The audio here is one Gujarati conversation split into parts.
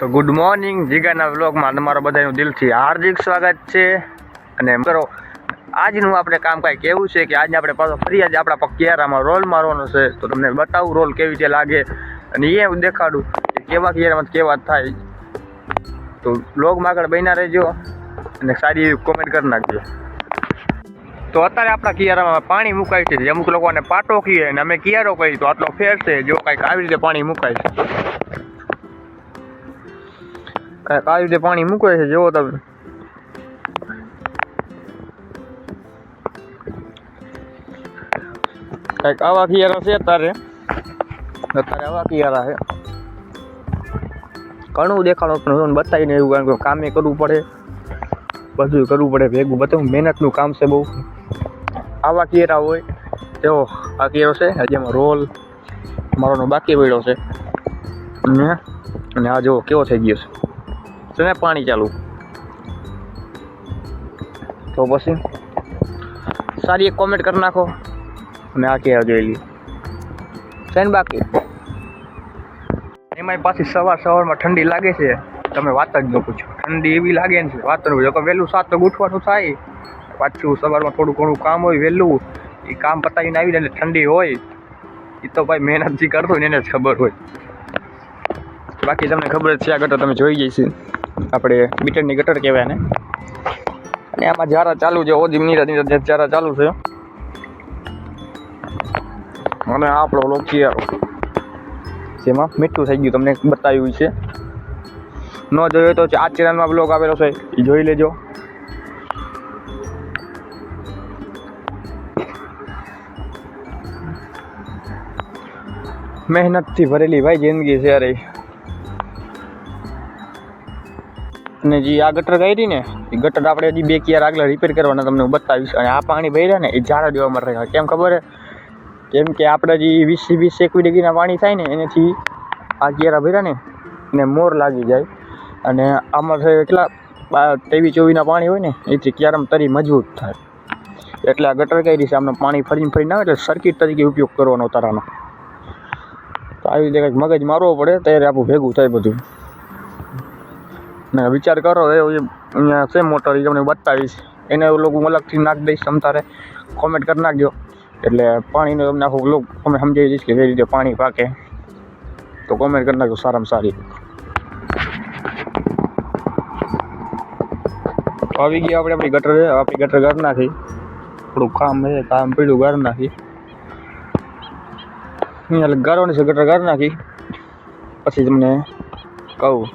તો ગુડ મોર્નિંગ જીગાના વ્લોગમાં તમારા બધાનું દિલથી હાર્દિક સ્વાગત છે. અને કરો આજનું આપણે કામ કાંઈક એવું છે કે આજે આપણે પાછો ફરી આજે આપણા કિયારામાં રોલ મારવાનો છે. તો તમને બતાવું રોલ કેવી રીતે લાગે અને એ હું દેખાડું કે કેવા કિયારામાં કેવા થાય. તો વ્લોગમાં આગળ બન્યા રહેજો અને સારી એવી કોમેન્ટ કરી નાખજો. તો અત્યારે આપણા કિયારામાં પાણી મુકાય છે. અમુક લોકોને પાટો કહીએ અને અમે કિયારો કહીએ, તો આટલો ફેર છે. જો કાંઈક આવી રીતે પાણી મુકાય છે, કાંઈક આવી રીતે પાણી મૂકે છે. જુઓ તમે, કાંઈક આવા કિયારા છે. અત્યારે આવા કિયારા છે. ઘણું દેખાડો પણ બતાવીને એવું, કારણ કે કામે કરવું પડે, બધું કરવું પડે ભેગું. બતાવું મહેનતનું કામ છે બહુ. આવા કિયારા હોય તેઓ આ કિયારો છે. હજી એમાં રોલ મારવાનો બાકી પડ્યો છે. અને આ જો કેવો થઈ ગયો છે ને પાણી ચાલુ. તો પછી સારી એક કોમેન્ટ કરી નાખો અને આ કિયારા જોઈ લી છે ને. બાકી એમાં પાછી સવારમાં ઠંડી લાગે છે. તમે વાત જ ન પૂછો, ઠંડી એવી લાગે ને વાત ન પૂછો. વહેલું 7 વાગે ઉઠવાનું થાય, પાછું સવારમાં થોડું ઘણું કામ હોય વહેલું, એ કામ પતાવીને આવીને એટલે ઠંડી હોય. એ તો ભાઈ મહેનત જે કરતો હોય ને એને જ ખબર હોય. બાકી તમને ખબર જ છે, આ ગટર તમે જોઈ જઈશું, આપણે બીટરની ગટર કહેવાય ને. અને આમાં જારા ચાલુ છે, ઓજી મિનિટ જારા ચાલુ છે. અને આપણો લોક કિયારો જેમાં મીઠું થઈ ગયું, તમને બતાવ્યું છે. ન જોયો તો આ ચેનલમાં બ્લોગ આવેલો છે, એ જોઈ લેજો. મહેનતથી ભરેલી ભાઈ જિંદગી છે યાર. અને જે આ ગટર કરી ને, એ ગટર આપણે હજી 2 કિયારા આગળ રિપેર કરવાના, તમને હું બતાવીશ. અને આ પાણી ભર્યા ને એ ઝાડા દેવામાં રહે. કેમ ખબર? કેમ કે આપણે જે 20-21 ડિગ્રીના પાણી થાય ને, એનાથી આ કિયારા ભર્યા ને એને મોર લાગી જાય. અને આમાં કેટલા 23-24ના પાણી હોય ને, એથી કિયારામાં તરી મજબૂત થાય. એટલે આ ગટર કરી છે. આમને પાણી ફરીને આવે એટલે સર્કિટ તરીકે ઉપયોગ કરવાનો તારાનો. તો આવી રીતે કંઈક મગજ મારવો પડે ત્યારે આપણું ભેગું થાય બધું. ને વિચાર કરો, અહીંયા છે મોટર, એ તમને બતાવીશ. એને લોકો અલગથી નાખી દઈશ, તમ તારે કોમેન્ટ કરી નાખજો. એટલે પાણીનો તમને આખું લોક તમે સમજાવી દઈશ કે કઈ રીતે પાણી પાકે. તો કોમેન્ટ કરી નાખજો સારામાં સારી. આવી ગયા આપણે આપણી ગટર. આપણી ગટર કરી નાખી. થોડું કામ છે, કામ પડ્યું ગાળી નાખી. અહીંયા ગાળવાની છે ગટર, ગાળી નાખી. પછી તમને કહું.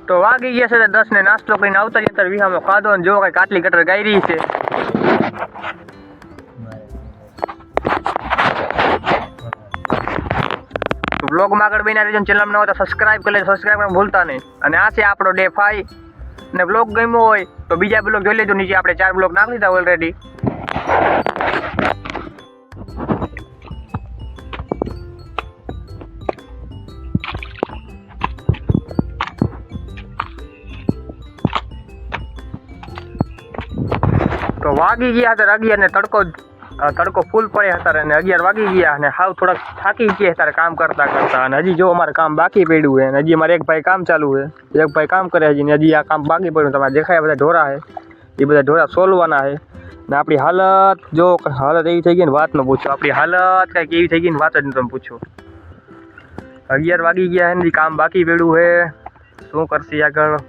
તો વાગી ગયા છે 10 ને નાસ્તો કરીને આવતા જ અત્યારે વિહામાં ખાધો. ને જો કંઈક આટલી ગટર ગાયરી છે. બ્લોગમાં આગળ બન્યા રહેજો. ચેનલમાં ન હોય તો સબસ્ક્રાઇબ કરી લેજો, સબસ્ક્રાઇબ કરવાનું ભૂલતા નહીં. અને આ છે આપણો ડે 5. ને બ્લોગ ગમ્યો હોય તો બીજા બ્લોગ જોઈ લેજો. નીચે આપણે 4 બ્લોગ નાખી દીધા ઓલરેડી. તો વાગી ગયા હતા 11 ને તડકો ફૂલ પડે હતા. અને 11 વાગી ગયા અને હાવ થોડાક થાકી ગયા ત્યારે કામ કરતા. અને હજી જો અમારે કામ બાકી પડ્યું છે. અને હજી અમારે એક ભાઈ કામ ચાલુ છે, એક ભાઈ કામ કરે હજી. ને હજી આ કામ બાકી પડ્યું. તમારે દેખાય બધા ઢોરા છે, એ બધા ઢોરા સોલવાના છે. ને આપણી હાલત જો, હાલત એવી થઈ ગઈ ને વાત ન પૂછો. આપણી હાલત કાંઈક એવી થઈ ગઈ ને વાત જ ન તમે પૂછો. 11 વાગી ગયા છે ને કામ બાકી પડ્યું છે. શું કરશી આગળ?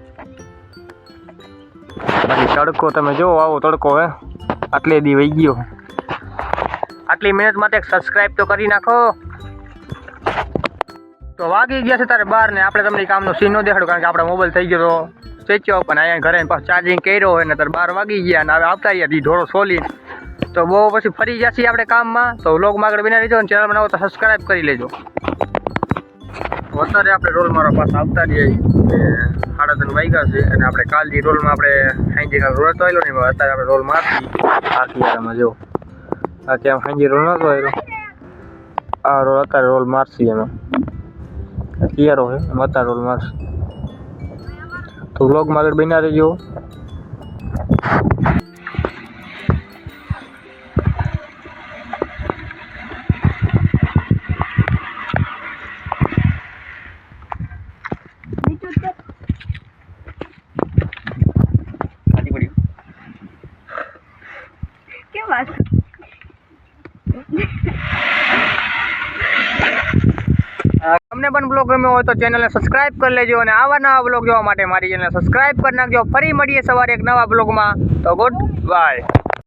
બાકી તડકો તમે જો, આવો તડકો હે. આટલે દી વહી ગયો. આટલી મહેનત માટે સબસ્ક્રાઇબ તો કરી નાખો. તો વાગી ગયા છે તારે 12 ને આપણે તમને કામનો સીન ન દેખાડો, કારણ કે આપણા મોબાઈલ થઈ ગયો સ્વિચ ઓફ. અને અહીંયા ઘરે પાછું ચાર્જિંગ કર્યો હોય ને તારે 12 વાગી ગયા. અને હવે આવતા રહ્યા ઢોરો સોલી. તો બહુ પછી ફરી જશે આપણે કામમાં. તો વ્લોગમાં આગળ બના રહેજો. અને ચેનલ બનાવો તો સબસ્ક્રાઇબ કરી લેજો. અત્યારે આપણે રોલ મારવા પાછા આવતા રહીએ. 3:30 વાગ્યા છે. અને આપણે કાલ જે રોલમાં આપણે હાંજી રોલ તો આવેલો ને, અત્યારે આપણે રોલ મારતી આ કિયારામાં જો. આ ત્યાં હાંજી રોલ નતો આવ્યો, આ રોલ અત્યારે રોલ મારશી. એમાં કિયારો છે, એમાં અત્યારે રોલ મારશે. તો વ્લોગમાં આગળ બન્યા રહેજો. क्या बात તમને પણ બ્લોગ ગમ્યો હોય તો ચેનલને સબસ્ક્રાઇબ કરી લેજો અને આવા નવા બ્લોગ જોવા માટે મારી ચેનલને સબસ્ક્રાઇબ કરી નાખજો. ફરી મળીએ સવારે એક નવા બ્લોગમાં. તો ગુડ બાય.